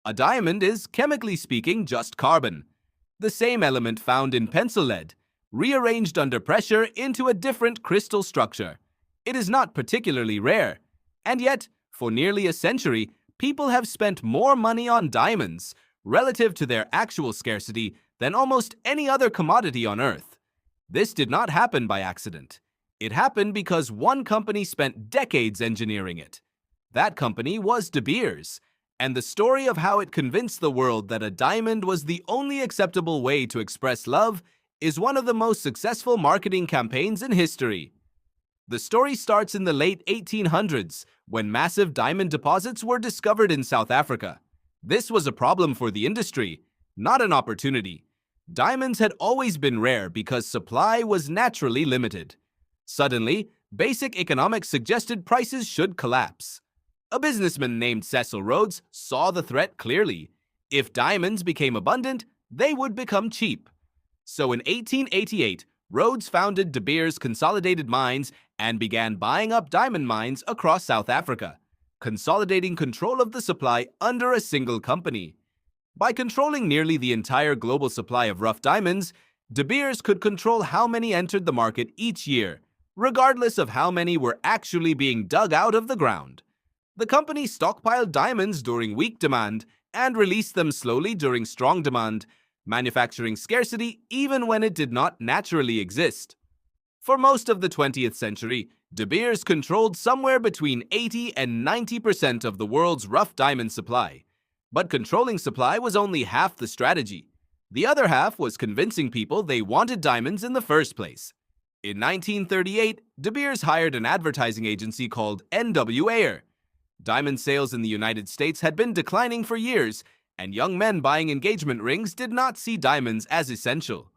A diamond is, chemically speaking, just carbon, the same element found in pencil lead, rearranged under pressure into a different crystal structure. It is not particularly rare, and yet, for nearly a century, people have spent more money on diamonds, relative to their actual scarcity, than almost any other commodity on Earth. This did not happen by accident. It happened because one company spent decades engineering it. That company was De Beers, and the story of how it convinced the world that a diamond was the only acceptable way to express love is one of the most successful marketing campaigns in history. The story starts in the late 1800s, when massive diamond deposits were discovered in South Africa. This was a problem for the industry, not an opportunity. Diamonds had always been rare because supply was naturally limited. Suddenly, basic economics suggested prices should collapse. A businessman named Cecil Rhodes saw the threat clearly. If diamonds became abundant, they would become cheap. So in 1888, Rhodes founded De Beers Consolidated Mines and began buying up diamond mines across South Africa, consolidating control of the supply under a single company. By controlling nearly the entire global supply of rough diamonds, De Beers could control how many entered the market each year, regardless of how many were actually being dug out of the ground. The company stockpiled diamonds during weak demand and released them slowly during strong demand, manufacturing scarcity even when it did not naturally exist. For most of the 20th century, De Beers controlled somewhere between 80 and 90% of the world's rough diamond supply. But controlling supply was only half the strategy. The other half was convincing people they wanted diamonds in the first place. In 1938, De Beers hired an advertising agency called N.W. Ayer. Diamond sales in the United States had been declining for years, and young men buying engagement rings did not see diamonds as essential.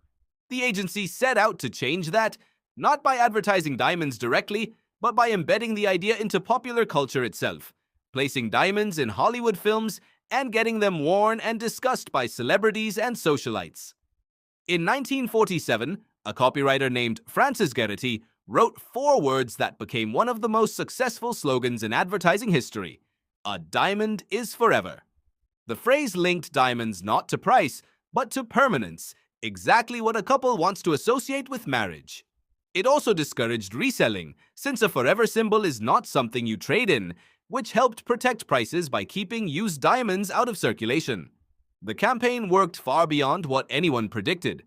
The agency set out to change that, not by advertising diamonds directly, but by embedding the idea into popular culture itself, placing diamonds in Hollywood films and getting them worn and discussed by celebrities and socialites. In 1947, a copywriter named Francis Geraghty wrote 4 words that became one of the most successful slogans in advertising history: "A diamond is forever." The phrase linked diamonds not to price, but to permanence, exactly what a couple wants to associate with marriage. It also discouraged reselling, since a forever symbol is not something you trade in, which helped protect prices by keeping used diamonds out of circulation. The campaign worked far beyond what anyone predicted.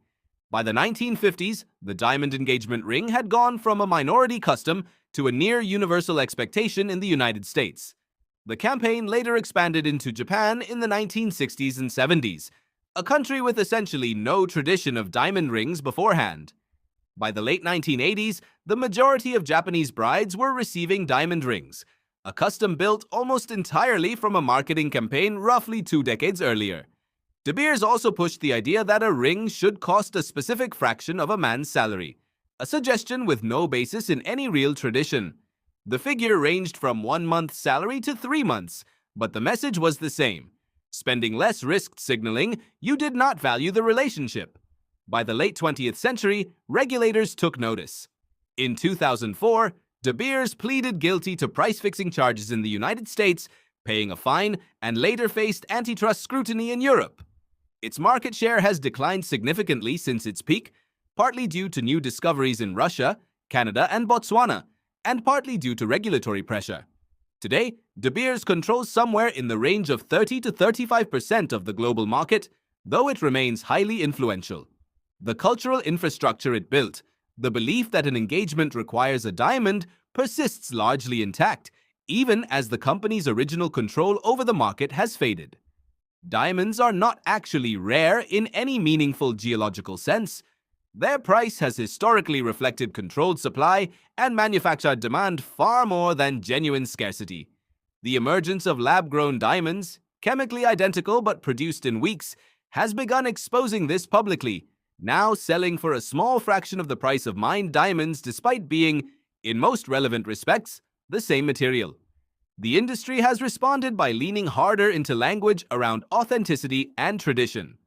By the 1950s, the diamond engagement ring had gone from a minority custom to a near-universal expectation in the United States. The campaign later expanded into Japan in the 1960s and 70s, a country with essentially no tradition of diamond rings beforehand. By the late 1980s, the majority of Japanese brides were receiving diamond rings, a custom built almost entirely from a marketing campaign roughly 2 decades earlier. De Beers also pushed the idea that a ring should cost a specific fraction of a man's salary, a suggestion with no basis in any real tradition. The figure ranged from 1 month's salary to 3 months, but the message was the same. Spending less risked signaling you did not value the relationship. By the late 20th century, regulators took notice. In 2004, De Beers pleaded guilty to price-fixing charges in the United States, paying a fine, and later faced antitrust scrutiny in Europe. Its market share has declined significantly since its peak, partly due to new discoveries in Russia, Canada, and Botswana, and partly due to regulatory pressure. Today, De Beers controls somewhere in the range of 30 to 35% of the global market, though it remains highly influential. The cultural infrastructure it built, the belief that an engagement requires a diamond, persists largely intact, even as the company's original control over the market has faded. Diamonds are not actually rare in any meaningful geological sense. Their price has historically reflected controlled supply and manufactured demand far more than genuine scarcity. The emergence of lab-grown diamonds, chemically identical but produced in weeks, has begun exposing this publicly, now selling for a small fraction of the price of mined diamonds despite being, in most relevant respects, the same material. The industry has responded by leaning harder into language around authenticity and tradition.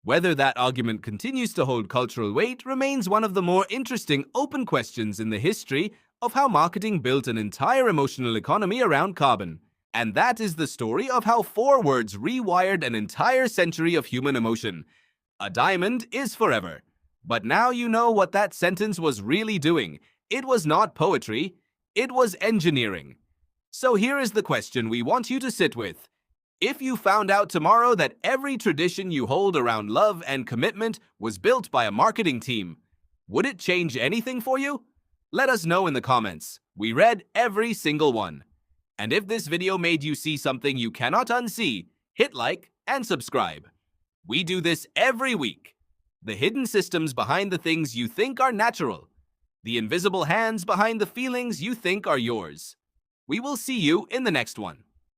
Whether that argument continues to hold cultural weight remains one of the more interesting open questions in the history of how marketing built an entire emotional economy around carbon. And that is the story of how 4 words rewired an entire century of human emotion. A diamond is forever. But now you know what that sentence was really doing. It was not poetry, it was engineering. So here is the question we want you to sit with. If you found out tomorrow that every tradition you hold around love and commitment was built by a marketing team, would it change anything for you? Let us know in the comments. We read every single one. And if this video made you see something you cannot unsee, hit like and subscribe. We do this every week. The hidden systems behind the things you think are natural. The invisible hands behind the feelings you think are yours. We will see you in the next one.